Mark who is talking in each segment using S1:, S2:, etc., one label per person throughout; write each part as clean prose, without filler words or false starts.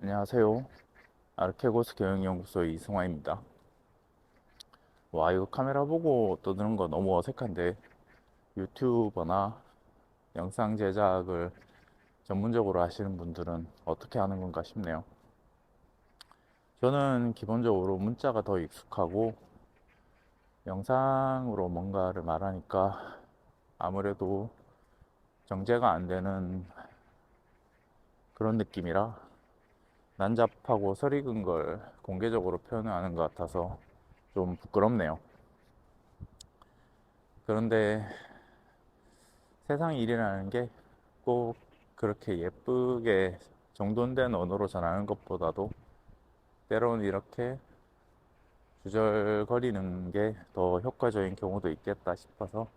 S1: 안녕하세요. 아르케고스 경영연구소의 이승화입니다. 와, 이거 카메라 보고 떠드는 거 너무 어색한데 유튜버나 영상 제작을 전문적으로 하시는 분들은 어떻게 하는 건가 싶네요. 저는 기본적으로 문자가 더 익숙하고 영상으로 뭔가를 말하니까 아무래도 정제가 안 되는 그런 느낌이라 난잡하고 설익은 걸 공개적으로 표현하는 것 같아서 좀 부끄럽네요. 그런데 세상 일이라는 게 꼭 그렇게 예쁘게 정돈된 언어로 전하는 것보다도 때로는 이렇게 주절거리는 게 더 효과적인 경우도 있겠다 싶어서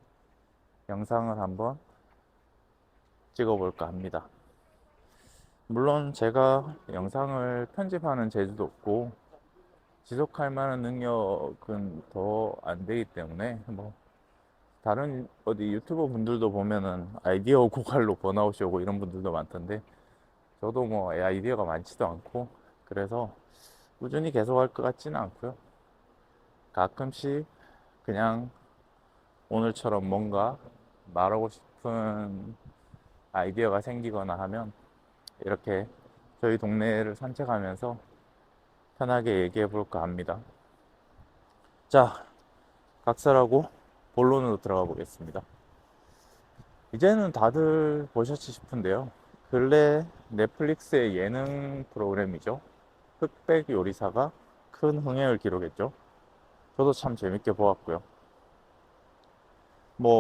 S1: 영상을 한번 찍어볼까 합니다. 물론 제가 영상을 편집하는 재주도 없고 지속할 만한 능력은 더 안 되기 때문에 다른 어디 유튜버 분들도 보면은 아이디어 고갈로 번아웃이 오고 이런 분들도 많던데 저도 아이디어가 많지도 않고 그래서 꾸준히 계속 할 것 같지는 않고요. 가끔씩 그냥 오늘처럼 뭔가 말하고 싶은 아이디어가 생기거나 하면 이렇게 저희 동네를 산책하면서 편하게 얘기해 볼까 합니다. 자, 각설하고 본론으로 들어가 보겠습니다. 이제는 다들 보셨지 싶은데요. 근래 넷플릭스의 예능 프로그램이죠. 흑백 요리사가 큰 흥행을 기록했죠. 저도 참 재밌게 보았고요.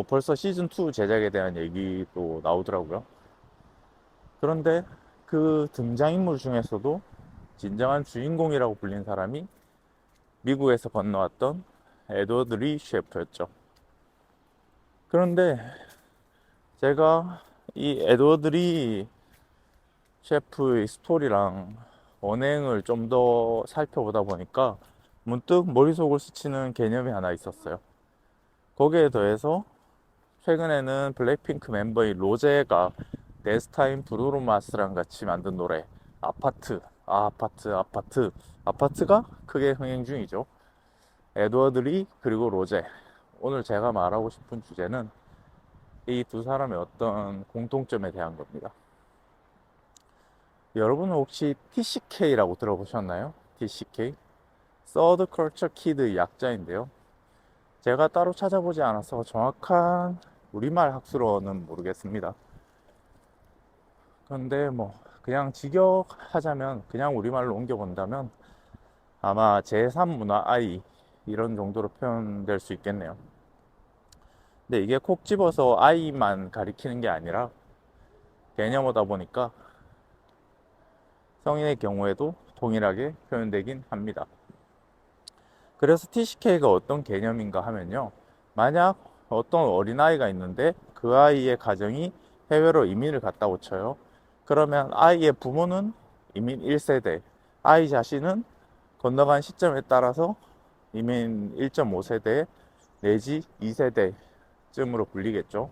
S1: 벌써 시즌2 제작에 대한 얘기도 나오더라고요. 그런데 그 등장인물 중에서도 진정한 주인공이라고 불린 사람이 미국에서 건너왔던 에드워드 리 셰프였죠. 그런데 제가 이 에드워드 리 셰프의 스토리랑 언행을 좀 더 살펴보다 보니까 문득 머릿속을 스치는 개념이 하나 있었어요. 거기에 더해서 최근에는 블랙핑크 멤버인 로제가 데스타인 브루노마스랑 같이 만든 노래 아파트, 아파트가 크게 흥행 중이죠. 에드워드 리 그리고 로제. 오늘 제가 말하고 싶은 주제는 이 두 사람의 어떤 공통점에 대한 겁니다. 여러분은 혹시 TCK라고 들어보셨나요? TCK? Third Culture Kid의 약자인데요. 제가 따로 찾아보지 않아서 정확한 우리말 학술어는 모르겠습니다. 그런데 그냥 직역하자면 그냥 우리말로 옮겨본다면 아마 제3문화 I 이런 정도로 표현될 수 있겠네요. 근데 이게 콕 집어서 I만 가리키는 게 아니라 개념어다 보니까 성인의 경우에도 동일하게 표현되긴 합니다. 그래서 TCK가 어떤 개념인가 하면요. 만약 어떤 어린아이가 있는데 그 아이의 가정이 해외로 이민을 갔다 오쳐요. 그러면 아이의 부모는 이민 1세대, 아이 자신은 건너간 시점에 따라서 이민 1.5세대 내지 2세대쯤으로 불리겠죠.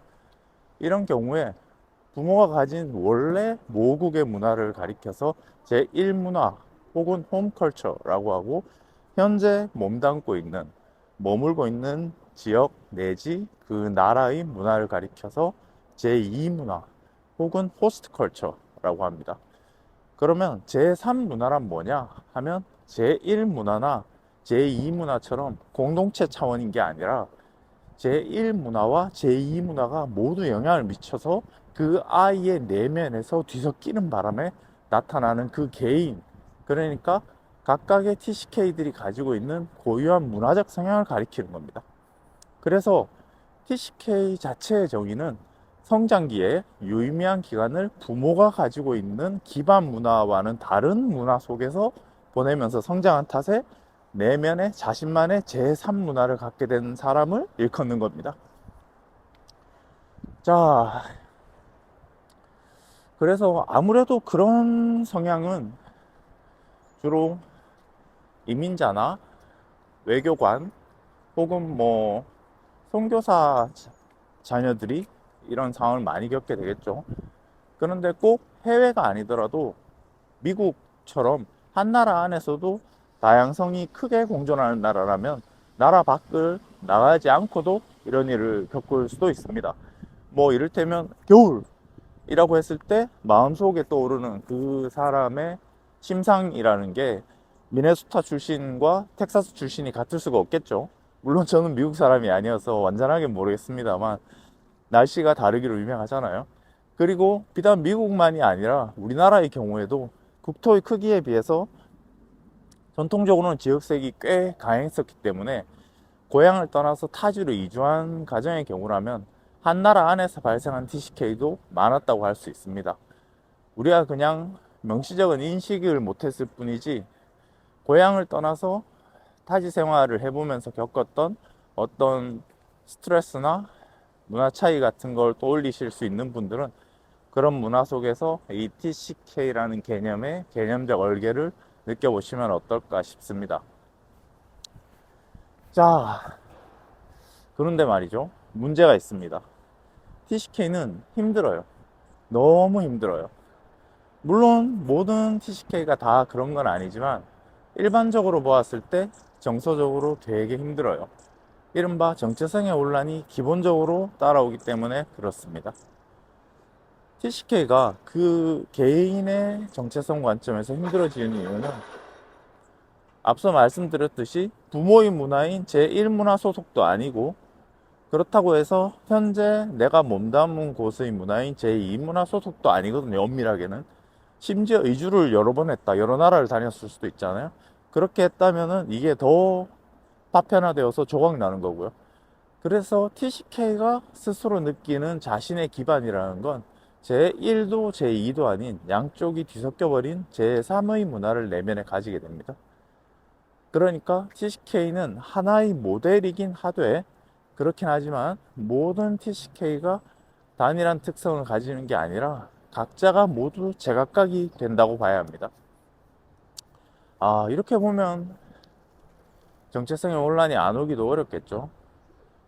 S1: 이런 경우에 부모가 가진 원래 모국의 문화를 가리켜서 제1문화 혹은 홈컬처라고 하고 현재 몸담고 있는 머물고 있는 지역 내지 그 나라의 문화를 가리켜서 제2문화 혹은 호스트컬처라고 합니다. 그러면 제3문화란 뭐냐 하면 제1문화나 제2문화처럼 공동체 차원인 게 아니라 제1문화와 제2문화가 모두 영향을 미쳐서 그 아이의 내면에서 뒤섞이는 바람에 나타나는 그 개인, 그러니까 각각의 TCK들이 가지고 있는 고유한 문화적 성향을 가리키는 겁니다. 그래서 TCK 자체의 정의는 성장기에 유의미한 기간을 부모가 가지고 있는 기반 문화와는 다른 문화 속에서 보내면서 성장한 탓에 내면의 자신만의 제3문화를 갖게 된 사람을 일컫는 겁니다. 자, 그래서 아무래도 그런 성향은 주로 이민자나 외교관 혹은 선교사 자녀들이 이런 상황을 많이 겪게 되겠죠. 그런데 꼭 해외가 아니더라도 미국 미국처럼 한 나라 안에서도 다양성이 크게 공존하는 나라라면 나라 밖을 나가지 않고도 이런 일을 겪을 수도 있습니다. 뭐 이를테면 겨울이라고 했을 때 마음속에 떠오르는 그 사람의 심상이라는 게 미네소타 출신과 텍사스 출신이 같을 수가 없겠죠. 물론 저는 미국 사람이 아니어서 완전하게 모르겠습니다만 날씨가 다르기로 유명하잖아요. 그리고 비단 미국만이 아니라 우리나라의 경우에도 국토의 크기에 비해서 전통적으로는 지역색이 꽤 강했었기 때문에 고향을 떠나서 타지로 이주한 가정의 경우라면 한 나라 안에서 발생한 TCK도 많았다고 할 수 있습니다. 우리가 그냥 명시적인 인식을 못했을 뿐이지 고향을 떠나서 타지 생활을 해보면서 겪었던 어떤 스트레스나 문화 차이 같은 걸 떠올리실 수 있는 분들은 그런 문화 속에서 이 TCK라는 개념의 개념적 얼개를 느껴보시면 어떨까 싶습니다. 자, 그런데 말이죠. 문제가 있습니다. TCK는 힘들어요. 너무 힘들어요. 물론 모든 TCK가 다 그런 건 아니지만 일반적으로 보았을 때 정서적으로 되게 힘들어요. 이른바 정체성의 혼란이 기본적으로 따라오기 때문에 그렇습니다. TCK가 그 개인의 정체성 관점에서 힘들어지는 이유는 앞서 말씀드렸듯이 부모의 문화인 제1문화 소속도 아니고 그렇다고 해서 현재 내가 몸담은 곳의 문화인 제2문화 소속도 아니거든요. 엄밀하게는. 심지어 이주를 여러 번 했다. 여러 나라를 다녔을 수도 있잖아요. 그렇게 했다면은 이게 더 파편화되어서 조각나는 거고요. 그래서 TCK가 스스로 느끼는 자신의 기반이라는 건 제1도 제2도 아닌 양쪽이 뒤섞여 버린 제3의 문화를 내면에 가지게 됩니다. 그러니까 TCK는 하나의 모델이긴 하되 그렇긴 하지만 모든 TCK가 단일한 특성을 가지는 게 아니라 각자가 모두 제각각이 된다고 봐야 합니다. 이렇게 보면 정체성의 혼란이 안 오기도 어렵겠죠.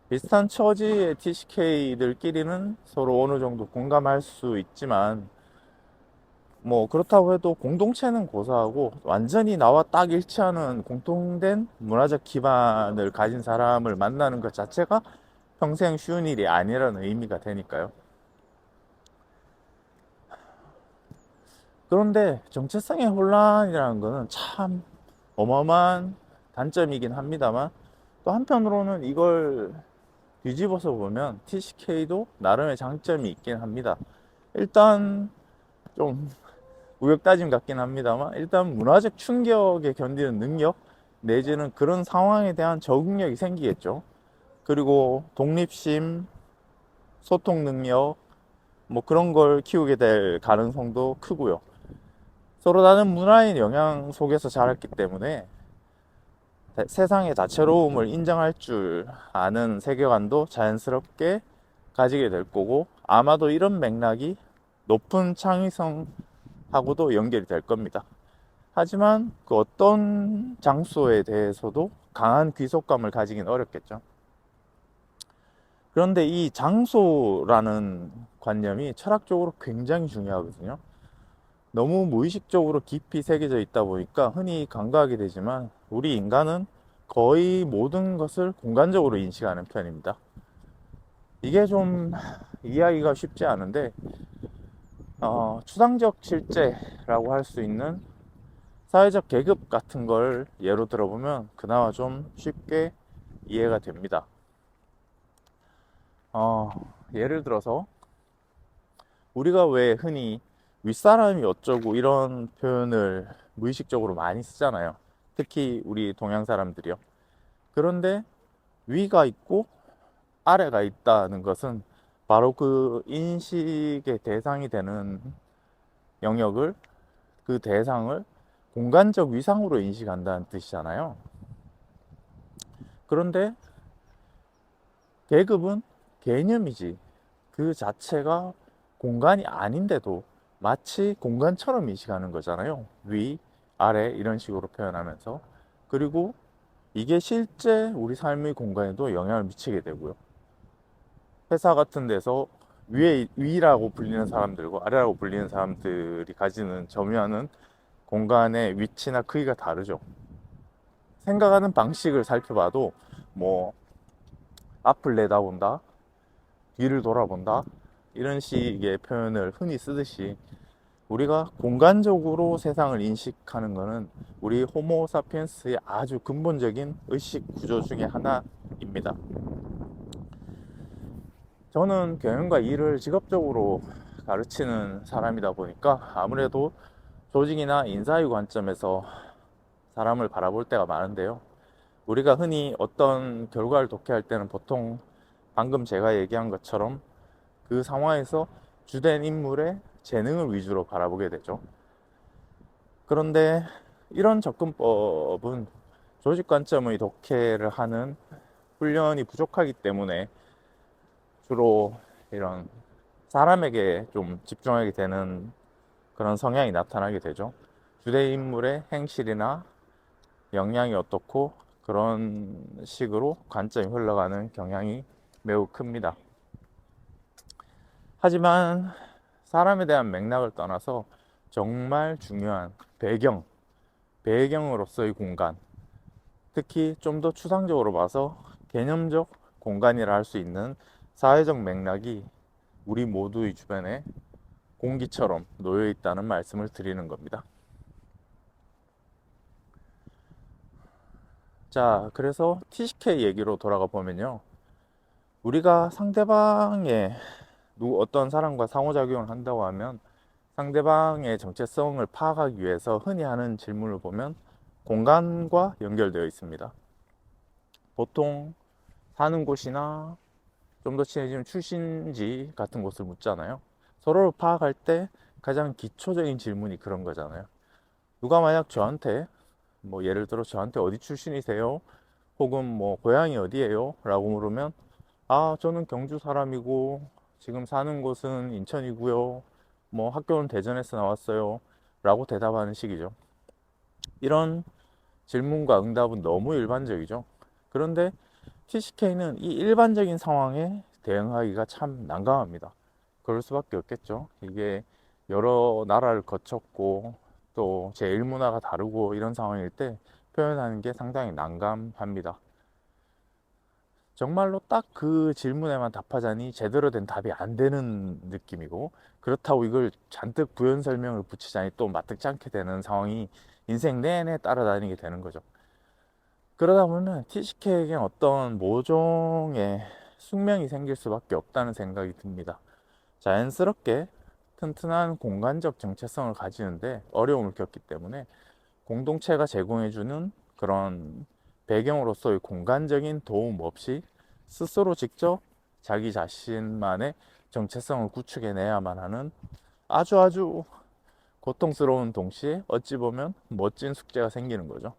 S1: 비슷한 처지의 TCK들끼리는 서로 어느 정도 공감할 수 있지만 뭐 그렇다고 해도 공동체는 고사하고 완전히 나와 딱 일치하는 공통된 문화적 기반을 가진 사람을 만나는 것 자체가 평생 쉬운 일이 아니라는 의미가 되니까요. 그런데 정체성의 혼란이라는 것은 참 어마어마한 단점이긴 합니다만 또 한편으로는 이걸 뒤집어서 보면 TCK도 나름의 장점이 있긴 합니다. 일단 좀 우역다짐 같긴 합니다만 일단 문화적 충격에 견디는 능력 내지는 그런 상황에 대한 적응력이 생기겠죠. 그리고 독립심, 소통 능력 뭐 그런 걸 키우게 될 가능성도 크고요. 서로 다른 문화의 영향 속에서 자랐기 때문에 세상의 다채로움을 인정할 줄 아는 세계관도 자연스럽게 가지게 될 거고 아마도 이런 맥락이 높은 창의성하고도 연결이 될 겁니다. 하지만 그 어떤 장소에 대해서도 강한 귀속감을 가지긴 어렵겠죠. 그런데 이 장소라는 관념이 철학적으로 굉장히 중요하거든요. 너무 무의식적으로 깊이 새겨져 있다 보니까 흔히 간과하게 되지만 우리 인간은 거의 모든 것을 공간적으로 인식하는 편입니다. 이게 좀 이해하기가 쉽지 않은데 추상적 실제라고 할 수 있는 사회적 계급 같은 걸 예로 들어보면 그나마 좀 쉽게 이해가 됩니다. 예를 들어서 우리가 왜 흔히 윗사람이 어쩌고 이런 표현을 무의식적으로 많이 쓰잖아요. 특히 우리 동양 사람들이요. 그런데 위가 있고 아래가 있다는 것은 바로 그 인식의 대상이 되는 영역을 그 대상을 공간적 위상으로 인식한다는 뜻이잖아요. 그런데 계급은 개념이지 그 자체가 공간이 아닌데도 마치 공간처럼 인식하는 거잖아요. 위, 아래 이런 식으로 표현하면서. 그리고 이게 실제 우리 삶의 공간에도 영향을 미치게 되고요. 회사 같은 데서 위라고 불리는 사람들과 아래라고 불리는 사람들이 가지는 점유하는 공간의 위치나 크기가 다르죠. 생각하는 방식을 살펴봐도 뭐 앞을 내다본다, 뒤를 돌아본다, 이런 식의 표현을 흔히 쓰듯이 우리가 공간적으로 세상을 인식하는 것은 우리 호모 사피엔스의 아주 근본적인 의식 구조 중에 하나입니다. 저는 경영과 일을 직업적으로 가르치는 사람이다 보니까 아무래도 조직이나 인사의 관점에서 사람을 바라볼 때가 많은데요. 우리가 흔히 어떤 결과를 독해할 때는 보통 방금 제가 얘기한 것처럼 그 상황에서 주된 인물의 재능을 위주로 바라보게 되죠. 그런데 이런 접근법은 조직 관점의 독해를 하는 훈련이 부족하기 때문에 주로 이런 사람에게 좀 집중하게 되는 그런 성향이 나타나게 되죠. 주된 인물의 행실이나 역량이 어떻고 그런 식으로 관점이 흘러가는 경향이 매우 큽니다. 하지만 사람에 대한 맥락을 떠나서 정말 중요한 배경으로서의 공간, 특히 좀 더 추상적으로 봐서 개념적 공간이라 할 수 있는 사회적 맥락이 우리 모두의 주변에 공기처럼 놓여 있다는 말씀을 드리는 겁니다. 자, 그래서 TCK 얘기로 돌아가 보면요. 우리가 상대방의 어떤 사람과 상호작용을 한다고 하면 상대방의 정체성을 파악하기 위해서 흔히 하는 질문을 보면 공간과 연결되어 있습니다. 보통 사는 곳이나 좀 더 친해지면 출신지 같은 곳을 묻잖아요. 서로를 파악할 때 가장 기초적인 질문이 그런 거잖아요. 누가 만약 저한테 뭐 예를 들어 저한테 어디 출신이세요? 혹은 뭐 고향이 어디예요? 라고 물으면 아, 저는 경주 사람이고 지금 사는 곳은 인천이고요. 뭐 학교는 대전에서 나왔어요. 라고 대답하는 식이죠. 이런 질문과 응답은 너무 일반적이죠. 그런데 TCK는 이 일반적인 상황에 대응하기가 참 난감합니다. 그럴 수밖에 없겠죠. 이게 여러 나라를 거쳤고 또 제1 문화가 다르고 이런 상황일 때 표현하는 게 상당히 난감합니다. 정말로 딱 그 질문에만 답하자니 제대로 된 답이 안 되는 느낌이고, 그렇다고 이걸 잔뜩 부연 설명을 붙이자니 또 마뜩지 않게 되는 상황이 인생 내내 따라다니게 되는 거죠. 그러다 보면 TCK에겐 어떤 모종의 숙명이 생길 수밖에 없다는 생각이 듭니다. 자연스럽게 튼튼한 공간적 정체성을 가지는데 어려움을 겪기 때문에 공동체가 제공해주는 그런 배경으로서의 공간적인 도움 없이 스스로 직접 자기 자신만의 정체성을 구축해내야만 하는 아주 고통스러운 동시에 어찌 보면 멋진 숙제가 생기는 거죠.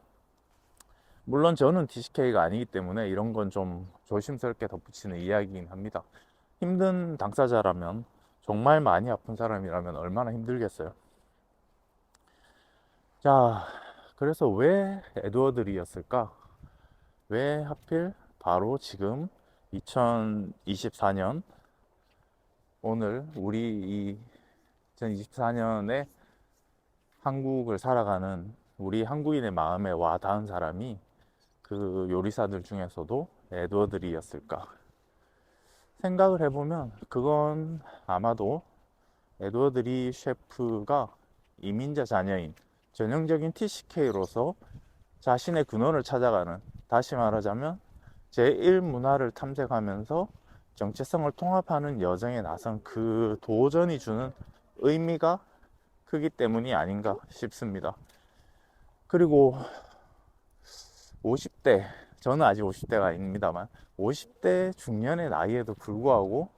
S1: 물론 저는 TCK가 아니기 때문에 이런 건 좀 조심스럽게 덧붙이는 이야기이긴 합니다. 힘든 당사자라면, 정말 많이 아픈 사람이라면 얼마나 힘들겠어요. 자, 그래서 왜 에드워드 리였을까? 왜 하필 바로 지금 2024년, 오늘 우리 2024년에 한국을 살아가는 우리 한국인의 마음에 와 닿은 사람이 그 요리사들 중에서도 에드워드 리였을까? 생각을 해보면 그건 아마도 에드워드 리 셰프가 이민자 자녀인 전형적인 TCK로서 자신의 근원을 찾아가는, 다시 말하자면 제1문화를 탐색하면서 정체성을 통합하는 여정에 나선 그 도전이 주는 의미가 크기 때문이 아닌가 싶습니다. 그리고 50대, 저는 아직 50대가 아닙니다만 50대 중년의 나이에도 불구하고,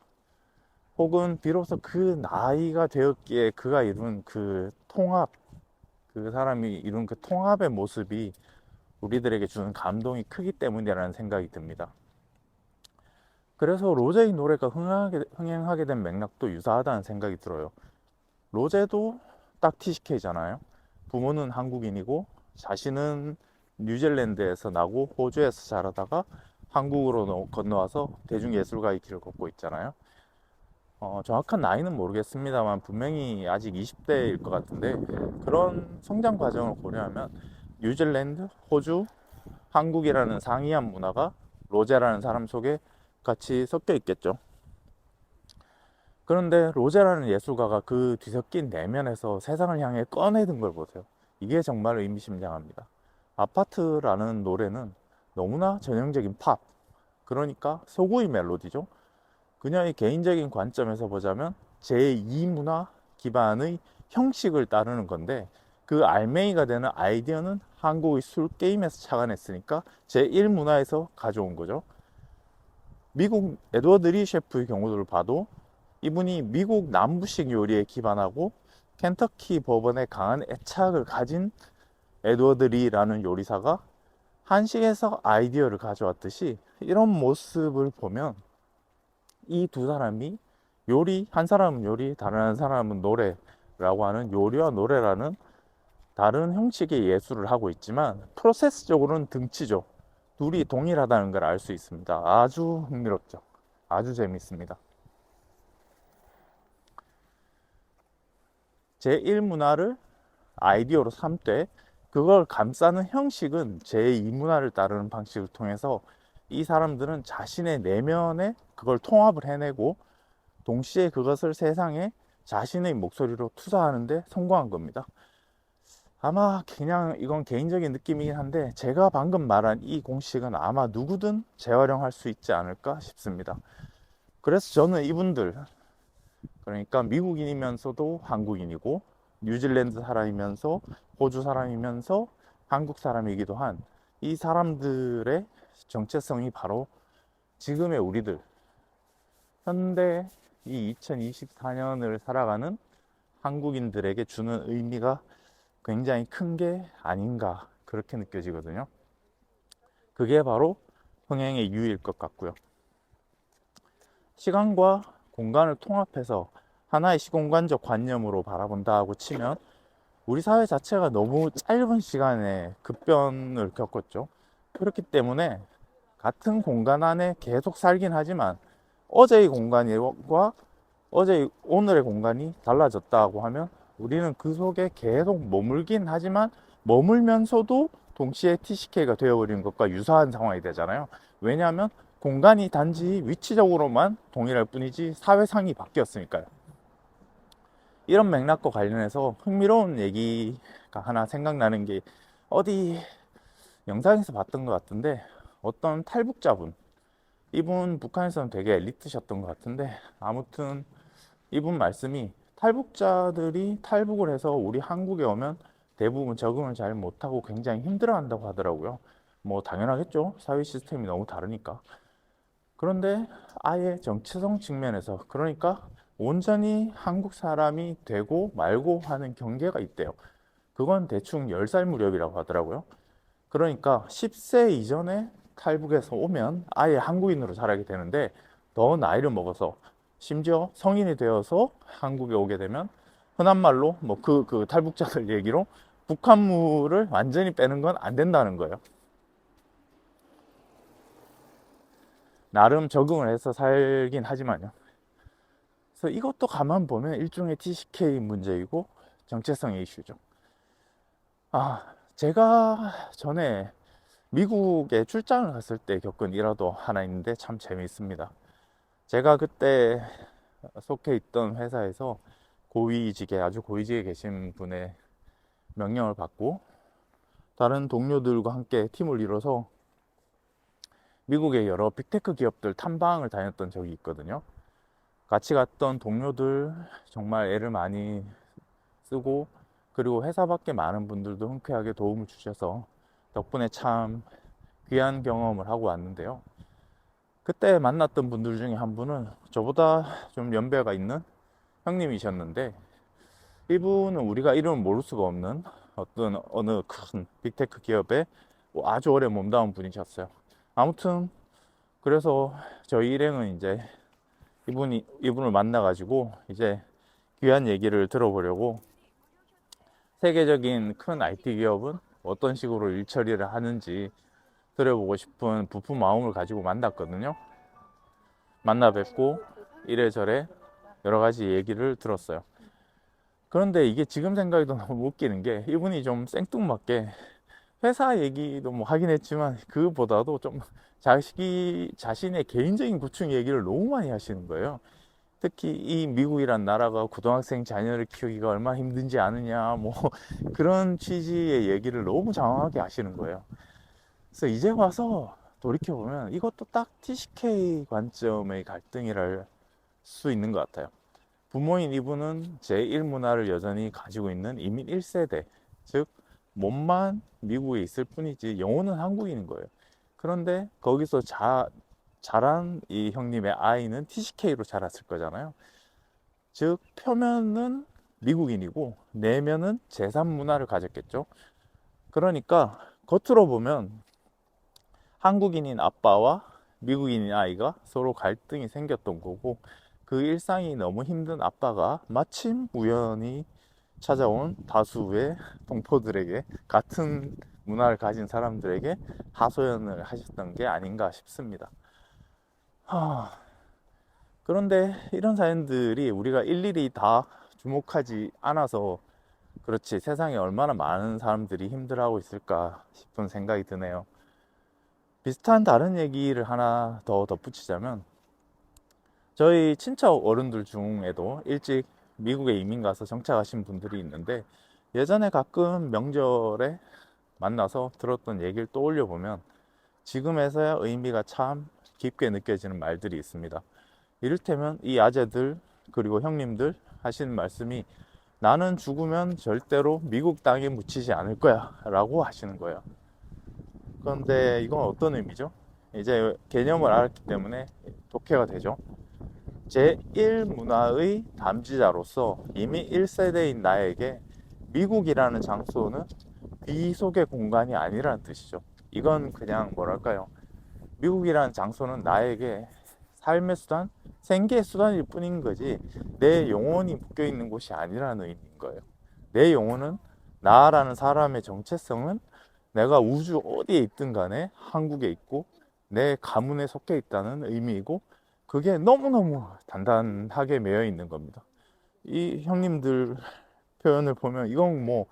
S1: 혹은 비로소 그 나이가 되었기에 그가 이룬 그 통합, 그 사람이 이룬 그 통합의 모습이 우리들에게 주는 감동이 크기 때문이라는 생각이 듭니다. 그래서 로제의 노래가 흥행하게 된 맥락도 유사하다는 생각이 들어요. 로제도 딱 TCK잖아요. 부모는 한국인이고 자신은 뉴질랜드에서 나고 호주에서 자라다가 한국으로 건너와서 대중예술가의 길을 걷고 있잖아요. 정확한 나이는 모르겠습니다만 분명히 아직 20대일 것 같은데, 그런 성장 과정을 고려하면 뉴질랜드, 호주, 한국이라는 상이한 문화가 로제라는 사람 속에 같이 섞여 있겠죠. 그런데 로제라는 예술가가 그 뒤섞인 내면에서 세상을 향해 꺼내든 걸 보세요. 이게 정말 의미심장합니다. 아파트라는 노래는 너무나 전형적인 팝, 그러니까 소구의 멜로디죠. 그녀의 개인적인 관점에서 보자면 제2문화 기반의 형식을 따르는 건데, 그 알맹이가 되는 아이디어는 한국의 술 게임에서 착안했으니까 제1문화에서 가져온 거죠. 미국 에드워드 리 셰프의 경우를 봐도 이분이 미국 남부식 요리에 기반하고 켄터키 버번에 강한 애착을 가진 에드워드 리라는 요리사가 한식에서 아이디어를 가져왔듯이, 이런 모습을 보면 이 두 사람이 요리, 한 사람은 요리, 다른 사람은 노래라고 하는 요리와 노래라는 다른 형식의 예술을 하고 있지만 프로세스적으로는 등치죠. 둘이 동일하다는 걸 알 수 있습니다. 아주 흥미롭죠. 아주 재밌습니다. 제1문화를 아이디어로 삼되 그걸 감싸는 형식은 제2문화를 따르는 방식을 통해서 이 사람들은 자신의 내면에 그걸 통합을 해내고 동시에 그것을 세상에 자신의 목소리로 투사하는데 성공한 겁니다. 아마 그냥 이건 개인적인 느낌이긴 한데, 제가 방금 말한 이 공식은 아마 누구든 재활용할 수 있지 않을까 싶습니다. 그래서 저는 이분들, 그러니까 미국인이면서도 한국인이고 뉴질랜드 사람이면서 호주 사람이면서 한국 사람이기도 한 이 사람들의 정체성이 바로 지금의 우리들, 현대 이 2024년을 살아가는 한국인들에게 주는 의미가 굉장히 큰 게 아닌가, 그렇게 느껴지거든요. 그게 바로 흥행의 유의일 것 같고요. 시간과 공간을 통합해서 하나의 시공간적 관념으로 바라본다고 치면 우리 사회 자체가 너무 짧은 시간에 급변을 겪었죠. 그렇기 때문에 같은 공간 안에 계속 살긴 하지만 어제의 공간과 오늘의 공간이 달라졌다고 하면 우리는 그 속에 계속 머물긴 하지만 머물면서도 동시에 TCK가 되어버리는 것과 유사한 상황이 되잖아요. 왜냐하면 공간이 단지 위치적으로만 동일할 뿐이지 사회상이 바뀌었으니까요. 이런 맥락과 관련해서 흥미로운 얘기가 하나 생각나는 게, 어디 영상에서 봤던 것 같은데, 어떤 탈북자분, 이분 북한에서는 되게 엘리트셨던 것 같은데, 아무튼 이분 말씀이 탈북자들이 탈북을 해서 우리 한국에 오면 대부분 적응을 잘 못하고 굉장히 힘들어 한다고 하더라고요. 뭐 당연하겠죠. 사회 시스템이 너무 다르니까. 그런데 아예 정체성 측면에서, 그러니까 온전히 한국 사람이 되고 말고 하는 경계가 있대요. 그건 대충 10살 무렵이라고 하더라고요. 그러니까 10세 이전에 탈북해서 오면 아예 한국인으로 자라게 되는데, 더 나이를 먹어서 심지어 성인이 되어서 한국에 오게 되면 흔한 말로 뭐 그 탈북자들 얘기로 북한물을 완전히 빼는 건 안 된다는 거예요. 나름 적응을 해서 살긴 하지만요. 그래서 이것도 가만 보면 일종의 TCK 문제이고 정체성의 이슈죠. 제가 전에 미국에 출장을 갔을 때 겪은 일화도 하나 있는데 참 재미있습니다. 제가 그때 속해 있던 회사에서 아주 고위직에 계신 분의 명령을 받고 다른 동료들과 함께 팀을 이뤄서 미국의 여러 빅테크 기업들 탐방을 다녔던 적이 있거든요. 같이 갔던 동료들 정말 애를 많이 쓰고, 그리고 회사 밖에 많은 분들도 흔쾌하게 도움을 주셔서 덕분에 참 귀한 경험을 하고 왔는데요. 그때 만났던 분들 중에 한 분은 저보다 좀 연배가 있는 형님이셨는데, 이분은 우리가 이름을 모를 수가 없는 어느 큰 빅테크 기업에 아주 오래 몸담은 분이셨어요. 아무튼 그래서 저희 일행은 이제 이분을 만나가지고 이제 귀한 얘기를 들어보려고 세계적인 큰 IT 기업은 어떤 식으로 일 처리를 하는지 들어보고 싶은 부푼 마음을 가지고 만났거든요. 만나 뵙고 이래저래 여러 가지 얘기를 들었어요. 그런데 이게 지금 생각해도 너무 웃기는 게, 이분이 좀 생뚱맞게 회사 얘기도 뭐 하긴 했지만 그보다도 좀 자신의 개인적인 고충 얘기를 너무 많이 하시는 거예요. 특히 이 미국이란 나라가 고등학생 자녀를 키우기가 얼마나 힘든지 아느냐, 뭐 그런 취지의 얘기를 너무 장황하게 하시는 거예요. 그래서 이제 와서 돌이켜보면 이것도 딱 TCK 관점의 갈등이랄 수 있는 것 같아요. 부모인 이분은 제1문화를 여전히 가지고 있는 이민 1세대, 즉 몸만 미국에 있을 뿐이지 영혼은 한국인인 거예요. 그런데 거기서 자란 이 형님의 아이는 TCK로 자랐을 거잖아요. 즉 표면은 미국인이고 내면은 제3문화를 가졌겠죠. 그러니까 겉으로 보면 한국인인 아빠와 미국인인 아이가 서로 갈등이 생겼던 거고, 그 일상이 너무 힘든 아빠가 마침 우연히 찾아온 다수의 동포들에게, 같은 문화를 가진 사람들에게 하소연을 하셨던 게 아닌가 싶습니다. 그런데 이런 사연들이 우리가 일일이 다 주목하지 않아서 그렇지, 세상에 얼마나 많은 사람들이 힘들어하고 있을까 싶은 생각이 드네요. 비슷한 다른 얘기를 하나 더 덧붙이자면, 저희 친척 어른들 중에도 일찍 미국에 이민 가서 정착하신 분들이 있는데, 예전에 가끔 명절에 만나서 들었던 얘기를 떠올려 보면 지금에서야 의미가 참 깊게 느껴지는 말들이 있습니다. 이를테면 이 아재들 그리고 형님들 하시는 말씀이, 나는 죽으면 절대로 미국 땅에 묻히지 않을 거야 라고 하시는 거예요. 그런데 이건 어떤 의미죠? 이제 개념을 알았기 때문에 독해가 되죠. 제1문화의 담지자로서 이미 1세대인 나에게 미국이라는 장소는 비속의 공간이 아니라는 뜻이죠. 이건 그냥 뭐랄까요, 미국이라는 장소는 나에게 삶의 수단, 생계의 수단일 뿐인 거지 내 영혼이 묶여 있는 곳이 아니라는 의미인 거예요. 내 영혼은, 나라는 사람의 정체성은 내가 우주 어디에 있든 간에 한국에 있고 내 가문에 속해 있다는 의미이고, 그게 너무너무 단단하게 매여 있는 겁니다. 이 형님들 표현을 보면 이건 뭐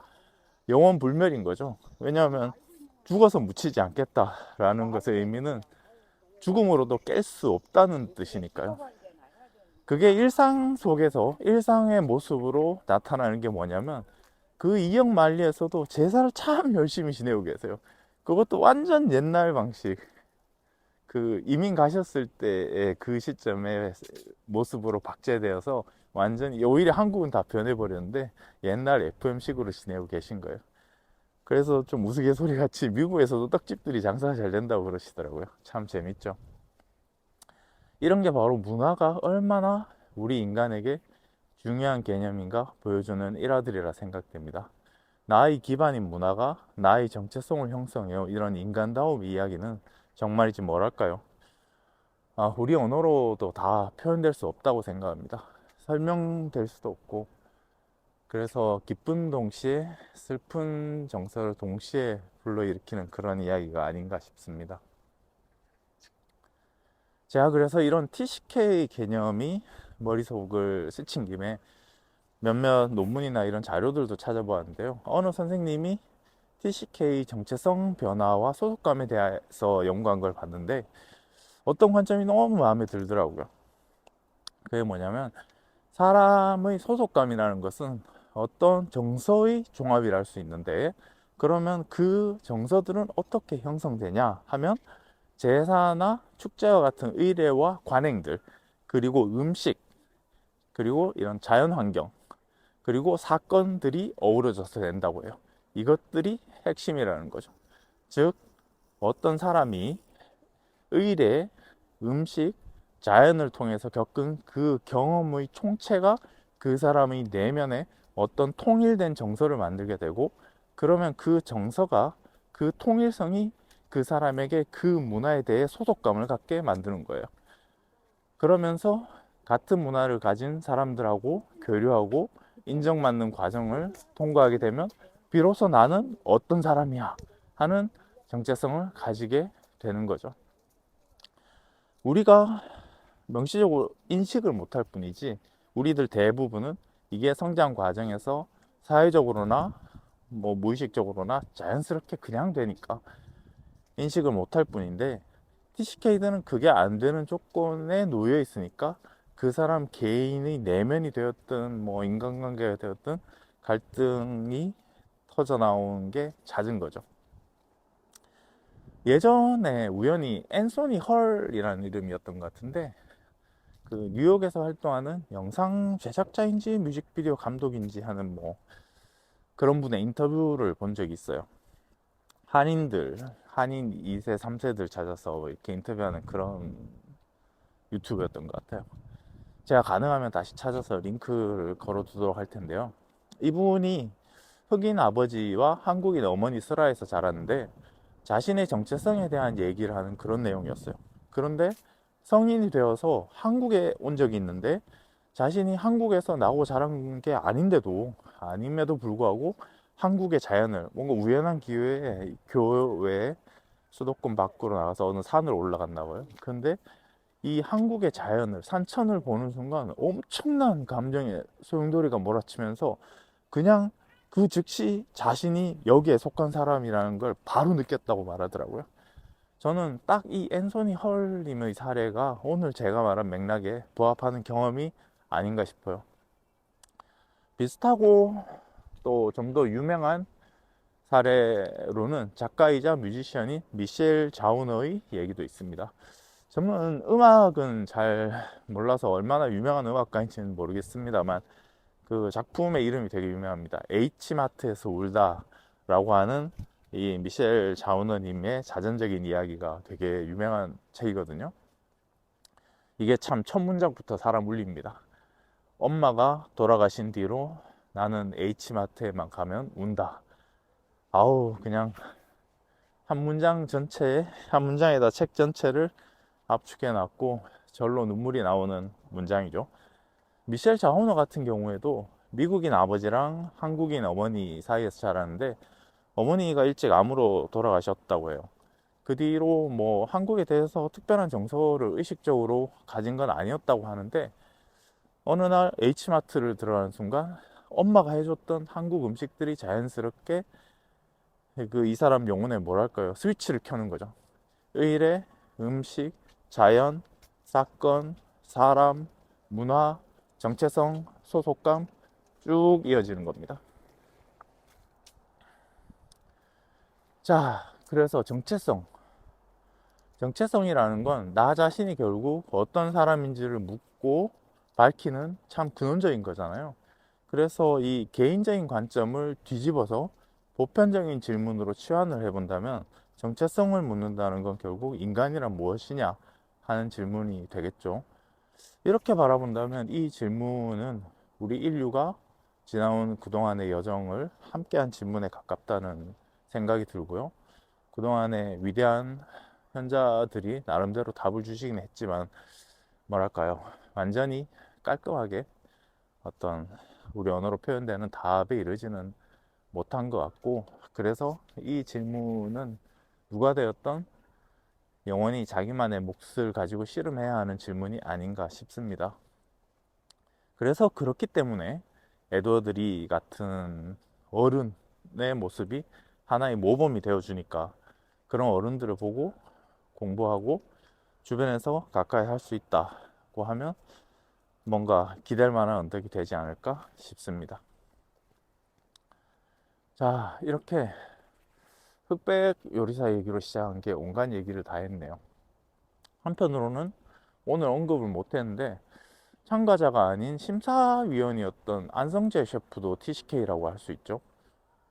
S1: 영원 불멸인 거죠. 왜냐하면 죽어서 묻히지 않겠다라는 것의 의미는 죽음으로도 깰 수 없다는 뜻이니까요. 그게 일상 속에서 일상의 모습으로 나타나는 게 뭐냐면, 그 이역만리에서도 제사를 참 열심히 지내고 계세요. 그것도 완전 옛날 방식, 그 이민 가셨을 때의 그 시점의 모습으로 박제되어서 완전히, 오히려 한국은 다 변해버렸는데 옛날 FM식으로 지내고 계신 거예요. 그래서 좀 우스갯소리 같이 미국에서도 떡집들이 장사가 잘 된다고 그러시더라고요. 참 재밌죠. 이런 게 바로 문화가 얼마나 우리 인간에게 중요한 개념인가 보여주는 일화들이라 생각됩니다. 나의 기반인 문화가 나의 정체성을 형성해요. 이런 인간다움 이야기는 정말이지 뭐랄까요, 우리 언어로도 다 표현될 수 없다고 생각합니다. 설명될 수도 없고, 그래서 기쁜 동시에 슬픈 정서를 동시에 불러일으키는 그런 이야기가 아닌가 싶습니다. 제가 그래서 이런 TCK 개념이 머릿속을 스친 김에 몇몇 논문이나 이런 자료들도 찾아보았는데요. 어느 선생님이 TCK 정체성 변화와 소속감에 대해서 연구한 걸 봤는데 어떤 관점이 너무 마음에 들더라고요. 그게 뭐냐면, 사람의 소속감이라는 것은 어떤 정서의 종합이라 할 수 있는데, 그러면 그 정서들은 어떻게 형성되냐 하면, 제사나 축제와 같은 의례와 관행들, 그리고 음식, 그리고 이런 자연환경, 그리고 사건들이 어우러져서 된다고 해요. 이것들이 핵심이라는 거죠. 즉 어떤 사람이 의례, 음식, 자연을 통해서 겪은 그 경험의 총체가 그 사람의 내면에 어떤 통일된 정서를 만들게 되고, 그러면 그 정서가, 그 통일성이 그 사람에게 그 문화에 대해 소속감을 갖게 만드는 거예요. 그러면서 같은 문화를 가진 사람들하고 교류하고 인정받는 과정을 통과하게 되면 비로소 나는 어떤 사람이야 하는 정체성을 가지게 되는 거죠. 우리가 명시적으로 인식을 못할 뿐이지 우리들 대부분은 이게 성장 과정에서 사회적으로나 뭐 무의식적으로나 자연스럽게 그냥 되니까 인식을 못할 뿐인데, TCK들은 그게 안 되는 조건에 놓여 있으니까 그 사람 개인의 내면이 되었든 뭐 인간관계가 되었든 갈등이 터져 나오는 게 잦은 거죠. 예전에 우연히 앤소니 헐이라는 이름이었던 것 같은데, 그 뉴욕에서 활동하는 영상 제작자인지 뮤직비디오 감독인지 하는 뭐 그런 분의 인터뷰를 본 적이 있어요. 한인 2세, 3세들 찾아서 이렇게 인터뷰하는 그런 유튜브였던 것 같아요. 제가 가능하면 다시 찾아서 링크를 걸어 두도록 할 텐데요. 이분이 흑인 아버지와 한국인 어머니 슬하에서 자랐는데 자신의 정체성에 대한 얘기를 하는 그런 내용이었어요. 그런데 성인이 되어서 한국에 온 적이 있는데 자신이 한국에서 나고 자란 게 아님에도 불구하고 한국의 자연을 뭔가 우연한 기회에 교외 수도권 밖으로 나가서 어느 산을 올라갔나 봐요. 근데 이 한국의 자연을, 산천을 보는 순간 엄청난 감정의 소용돌이가 몰아치면서 그냥 그 즉시 자신이 여기에 속한 사람이라는 걸 바로 느꼈다고 말하더라고요. 저는 딱 이 앤소니 헐님의 사례가 오늘 제가 말한 맥락에 부합하는 경험이 아닌가 싶어요. 비슷하고 또 좀 더 유명한 사례로는 작가이자 뮤지션인 미셸 자우너의 얘기도 있습니다. 저는 음악은 잘 몰라서 얼마나 유명한 음악가인지는 모르겠습니다만 그 작품의 이름이 되게 유명합니다. H마트에서 울다 라고 하는 이 미셸 자우너님의 자전적인 이야기가 되게 유명한 책이거든요. 이게 참 첫 문장부터 사람 울립니다. 엄마가 돌아가신 뒤로 나는 H마트에만 가면 운다. 아우, 그냥 한 문장에다 책 전체를 압축해 놨고 절로 눈물이 나오는 문장이죠. 미셸 자우너 같은 경우에도 미국인 아버지랑 한국인 어머니 사이에서 자랐는데 어머니가 일찍 암으로 돌아가셨다고 해요. 그 뒤로 뭐 한국에 대해서 특별한 정서를 의식적으로 가진 건 아니었다고 하는데 어느 날 H마트를 들어가는 순간 엄마가 해줬던 한국 음식들이 자연스럽게 그 이 사람 영혼에 뭐랄까요, 스위치를 켜는 거죠. 의례, 음식, 자연, 사건, 사람, 문화, 정체성, 소속감 쭉 이어지는 겁니다. 자, 그래서 정체성이라는 건 나 자신이 결국 어떤 사람인지를 묻고 밝히는 참 근원적인 거잖아요. 그래서 이 개인적인 관점을 뒤집어서 보편적인 질문으로 치환을 해본다면 정체성을 묻는다는 건 결국 인간이란 무엇이냐 하는 질문이 되겠죠. 이렇게 바라본다면 이 질문은 우리 인류가 지나온 그동안의 여정을 함께한 질문에 가깝다는 생각이 들고요. 그동안의 위대한 현자들이 나름대로 답을 주시긴 했지만 뭐랄까요, 완전히 깔끔하게 어떤 우리 언어로 표현되는 답에 이르지는 못한 것 같고, 그래서 이 질문은 누가 되었던 영원히 자기만의 몫을 가지고 씨름해야 하는 질문이 아닌가 싶습니다. 그래서 그렇기 때문에 에드워드 리 같은 어른의 모습이 하나의 모범이 되어주니까 그런 어른들을 보고 공부하고 주변에서 가까이 할 수 있다고 하면 뭔가 기댈 만한 언덕이 되지 않을까 싶습니다. 자, 이렇게 흑백 요리사 얘기로 시작한 게 온갖 얘기를 다 했네요. 한편으로는 오늘 언급을 못했는데 참가자가 아닌 심사위원이었던 안성재 셰프도 TCK라고 할 수 있죠.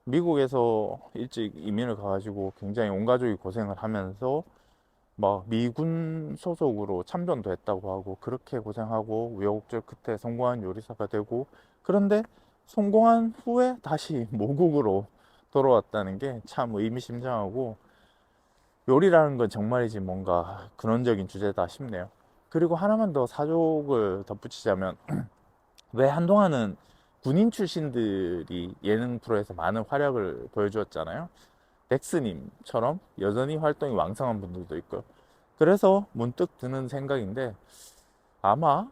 S1: 미국에서 일찍 이민을 가가지고 굉장히 온 가족이 고생을 하면서 막 미군 소속으로 참전도 했다고 하고 그렇게 고생하고 우여곡절 끝에 성공한 요리사가 되고, 그런데 성공한 후에 다시 모국으로 돌아왔다는 게 참 의미심장하고 요리라는 건 정말이지 뭔가 근원적인 주제다 싶네요. 그리고 하나만 더 사족을 덧붙이자면 왜 한동안은 군인 출신들이 예능 프로에서 많은 활약을 보여주었잖아요. 덱스님처럼 여전히 활동이 왕성한 분들도 있고요. 그래서 문득 드는 생각인데 아마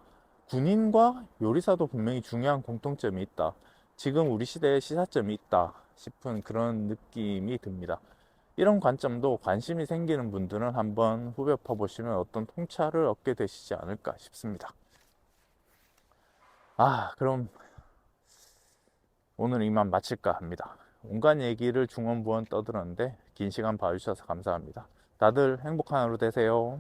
S1: 군인과 요리사도 분명히 중요한 공통점이 있다. 지금 우리 시대에 시사점이 있다 싶은 그런 느낌이 듭니다. 이런 관점도 관심이 생기는 분들은 한번 후벼 파보시면 어떤 통찰을 얻게 되시지 않을까 싶습니다. 그럼 오늘 이만 마칠까 합니다. 온갖 얘기를 중원부원 떠들었는데 긴 시간 봐주셔서 감사합니다. 다들 행복한 하루 되세요.